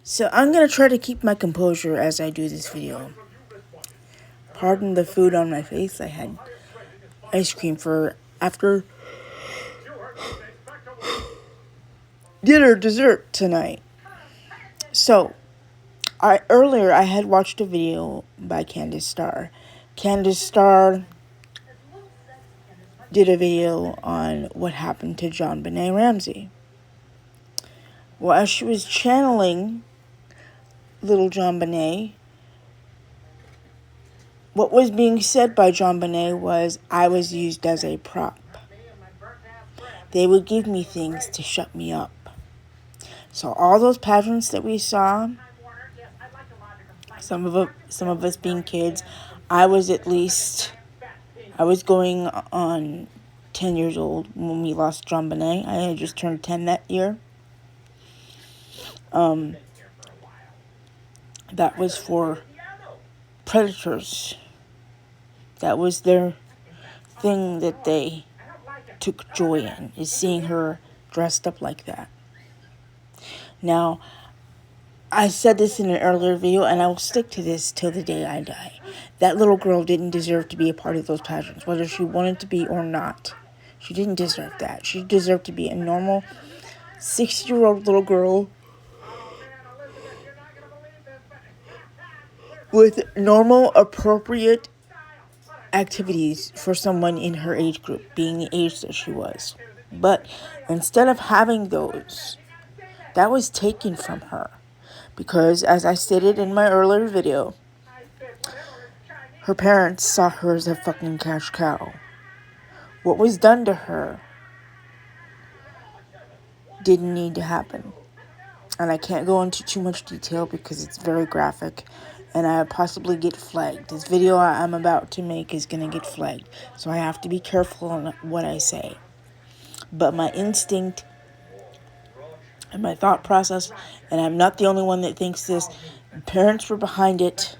So I'm going to try to keep my composure as I do this video. Pardon the food on my face. I had ice cream for after dessert tonight. So, earlier I had watched a video by Candace Starr. Candace Starr did a video on what happened to JonBenet Ramsey. Well, as she was channeling little JonBenet, what was being said by JonBenet was, I was used as a prop. They would give me things to shut me up. So all those pageants that we saw, some of us being kids, I was going on 10 years old when we lost JonBenet. I had just turned 10 that year. That was for predators. That was their thing that they took joy in, is seeing her dressed up like that. Now, I said this in an earlier video, and I will stick to this till the day I die. That little girl didn't deserve to be a part of those pageants, whether she wanted to be or not. She didn't deserve that. She deserved to be a normal 60-year-old little girl with normal, appropriate activities for someone in her age group, being the age that she was. But instead of having those, that was taken from her. Because, as I stated in my earlier video, her parents saw her as a fucking cash cow. What was done to her didn't need to happen. And I can't go into too much detail because it's very graphic and I possibly get flagged. This video I'm about to make is going to get flagged. So I have to be careful on what I say. But my instinct and my thought process, and I'm not the only one that thinks this, parents were behind it.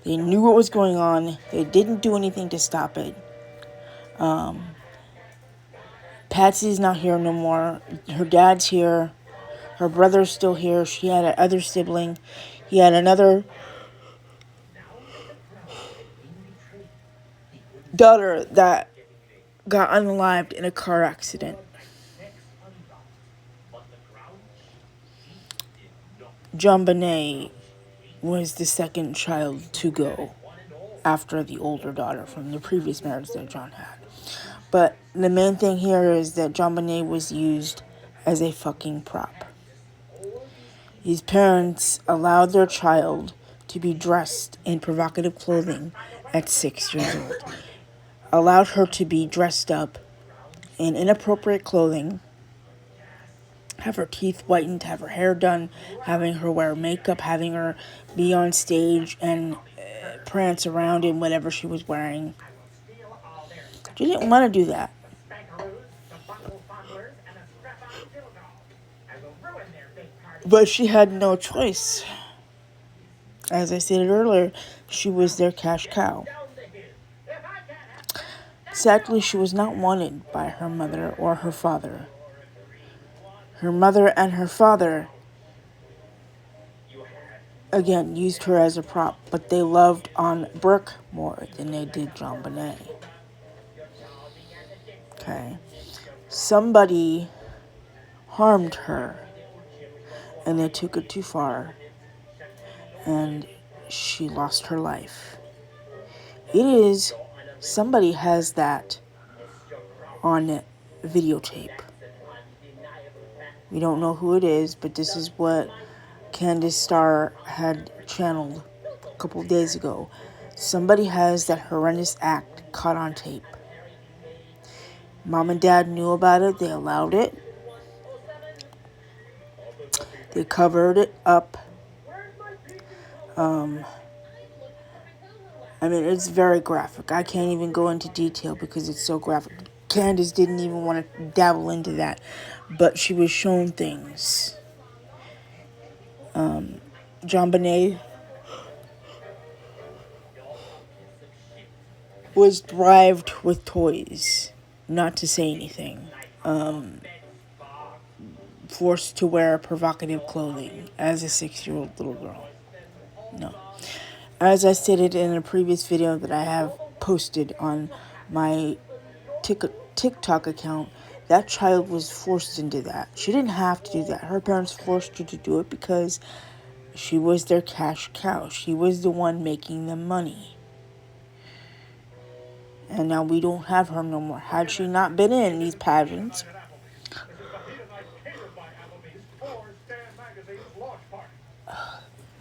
They knew what was going on. They didn't do anything to stop it. Patsy's not here no more. Her dad's here. Her brother's still here. She had another sibling. He had another daughter that got unalived in a car accident. JonBenet was the second child to go after the older daughter from the previous marriage that John had. But the main thing here is that JonBenet was used as a fucking prop. These parents allowed their child to be dressed in provocative clothing at 6 years old. Allowed her to be dressed up in inappropriate clothing, have her teeth whitened, have her hair done, having her wear makeup, having her be on stage and prance around in whatever she was wearing. She didn't want to do that. But she had no choice. As I stated earlier, she was their cash cow. Sadly, she was not wanted by her mother or her father. Her mother and her father, again, used her as a prop, but they loved on Brooke more than they did JonBenet. Okay. Somebody harmed her, and they took it too far, and she lost her life. Somebody has that on videotape. We don't know who it is, but this is what Candace Starr had channeled a couple of days ago. Somebody has that horrendous act caught on tape. Mom and Dad knew about it. They allowed it. They covered it up. It's very graphic. I can't even go into detail because it's so graphic. Candace didn't even want to dabble into that, but she was shown things. JonBenet was thrived with toys, not to say anything. forced to wear provocative clothing as a 6-year-old little girl. No. As I stated in a previous video that I have posted on my TikTok account, that child was forced into that. She didn't have to do that. Her parents forced her to do it because she was their cash cow. She was the one making them money. And now we don't have her no more. Had she not been in these pageants,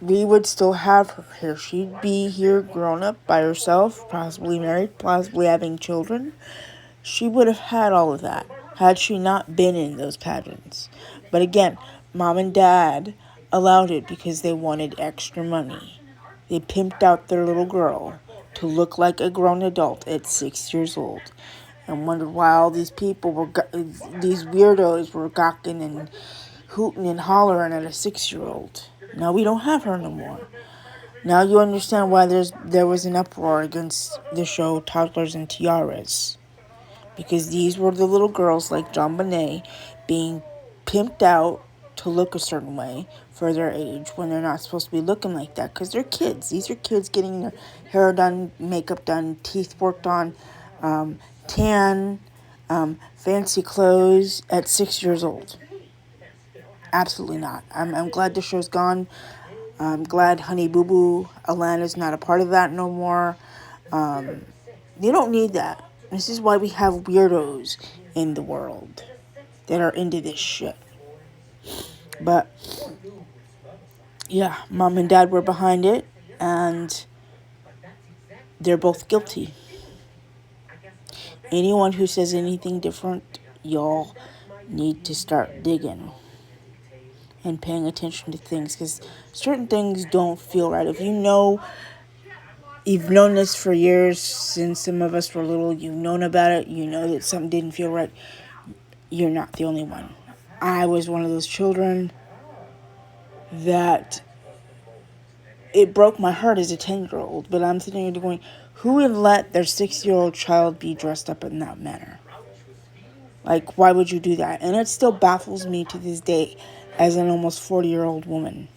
we would still have her here. She'd be here grown up by herself, possibly married, possibly having children. She would have had all of that had she not been in those pageants. But again, mom and dad allowed it because they wanted extra money. They pimped out their little girl to look like a grown adult at 6 years old, and wondered why all these people were, these weirdos were gawking and hooting and hollering at a 6-year-old. Now we don't have her no more. Now you understand why there was an uproar against the show Toddlers and Tiaras. Because these were the little girls like JonBenet being pimped out to look a certain way for their age when they're not supposed to be looking like that. Because they're kids. These are kids getting their hair done, makeup done, teeth worked on, tan, fancy clothes at 6 years old. Absolutely not. I'm glad the show's gone. I'm glad Honey Boo Boo Alana's not a part of that no more. You don't need that. This is why we have weirdos in the world that are into this shit. But, yeah, mom and dad were behind it, and they're both guilty. Anyone who says anything different, y'all need to start digging and paying attention to things, because certain things don't feel right. If you've known this for years, since some of us were little, you've known about it, you know that something didn't feel right, you're not the only one. I was one of those children that it broke my heart as a 10-year-old, but I'm sitting here going, who would let their 6-year-old child be dressed up in that manner? Like, why would you do that? And it still baffles me to this day as an almost 40-year-old woman.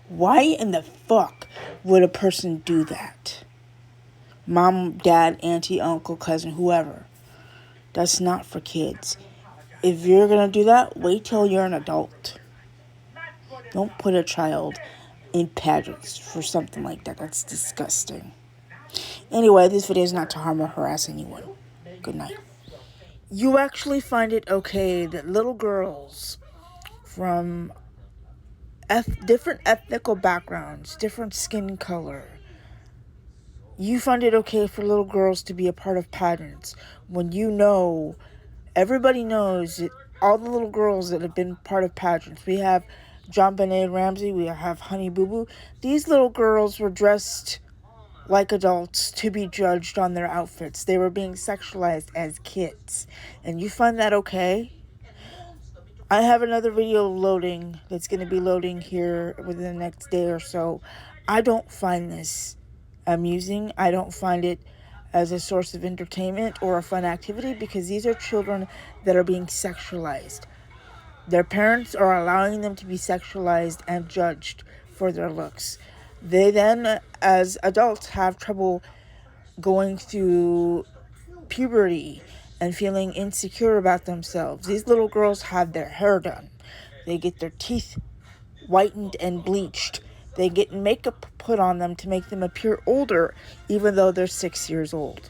Why in the fuck would a person do that? Mom, dad, auntie, uncle, cousin, whoever. That's not for kids. If you're going to do that, wait till you're an adult. Don't put a child in pageants for something like that. That's disgusting. Anyway, this video is not to harm or harass anyone. Good night. You actually find it okay that little girls from different ethnical backgrounds, different skin color, you find it okay for little girls to be a part of pageants when everybody knows that all the little girls that have been part of pageants. We have JonBenet Ramsey, we have Honey Boo Boo. These little girls were dressed like adults to be judged on their outfits. They were being sexualized as kids. And you find that okay? I have another video loading that's going to be loading here within the next day or so. I don't find this amusing. I don't find it as a source of entertainment or a fun activity, because these are children that are being sexualized. Their parents are allowing them to be sexualized and judged for their looks. They then, as adults, have trouble going through puberty and feeling insecure about themselves. These little girls have their hair done. They get their teeth whitened and bleached. They get makeup put on them to make them appear older, even though they're 6 years old.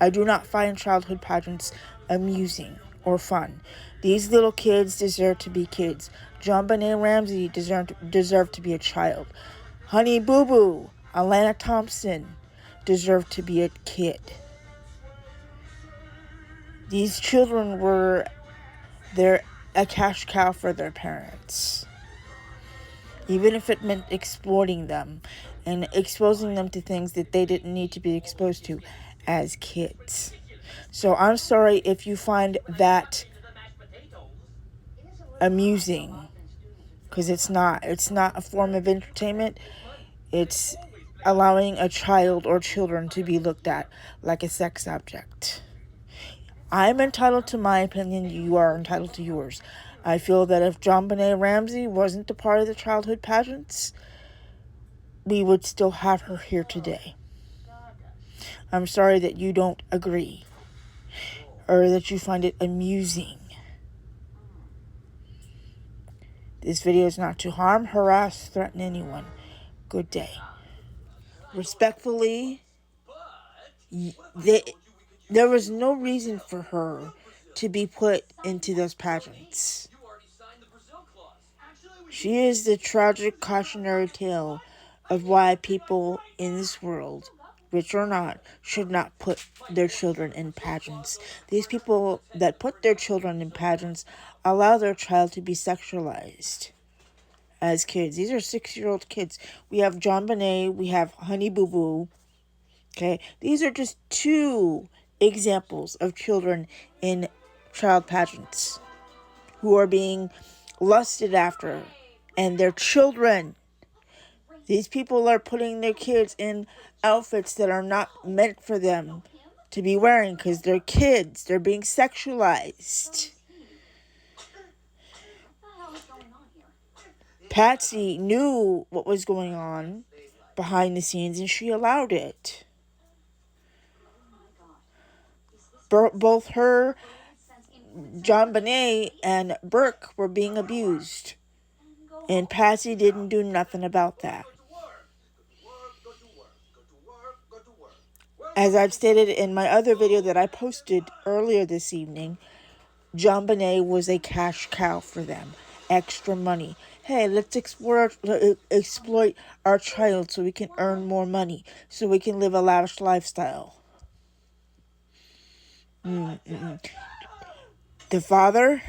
I do not find childhood pageants amusing or fun. These little kids deserve to be kids. JonBenet Ramsey deserved to be a child. Honey Boo Boo, Alana Thompson deserved to be a kid. These children they're a cash cow for their parents. Even if it meant exploiting them and exposing them to things that they didn't need to be exposed to as kids. So I'm sorry if you find that amusing, because it's not a form of entertainment. It's allowing a child or children to be looked at like a sex object. I'm entitled to my opinion. You are entitled to yours. I feel that if JonBenet Ramsey wasn't a part of the childhood pageants, we would still have her here today. I'm sorry that you don't agree or that you find it amusing. This video is not to harm, harass, threaten anyone. Good day. Respectfully, there was no reason for her to be put into those pageants. She is the tragic cautionary tale of why people in this world, rich or not, should not put their children in pageants. These people that put their children in pageants allow their child to be sexualized as kids. These are 6-year-old kids. We have JonBenet, we have Honey Boo Boo. Okay, these are just 2 examples of children in child pageants who are being lusted after, and they're children. These people are putting their kids in outfits that are not meant for them to be wearing because they're kids. They're being sexualized. Patsy knew what was going on behind the scenes and she allowed it. Both her, JonBenet, and Brooke were being abused. And Patsy didn't do nothing about that. As I've stated in my other video that I posted earlier this evening, JonBenet was a cash cow for them. Extra money. Hey, let's exploit our child so we can earn more money, so we can live a lavish lifestyle. The father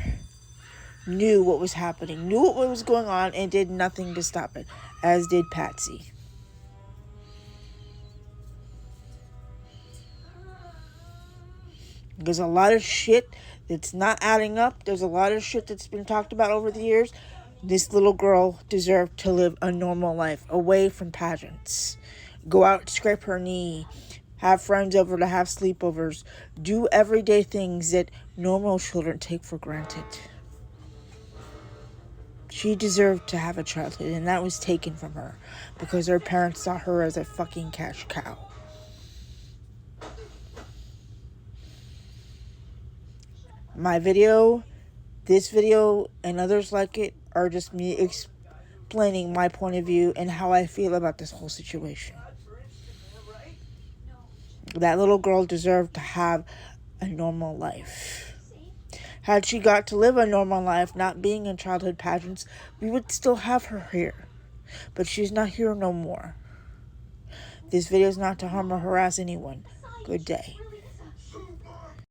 knew what was happening, knew what was going on, and did nothing to stop it, as did Patsy. There's a lot of shit that's not adding up. There's a lot of shit that's been talked about over the years. This little girl deserved to live a normal life, away from pageants. Go out, scrape her knee, have friends over to have sleepovers, do everyday things that normal children take for granted. She deserved to have a childhood, and that was taken from her because her parents saw her as a fucking cash cow. My video, this video, and others like it are just me explaining my point of view and how I feel about this whole situation. That little girl deserved to have a normal life. Had she got to live a normal life, not being in childhood pageants, we would still have her here. But she's not here no more. This video is not to harm or harass anyone. Good day.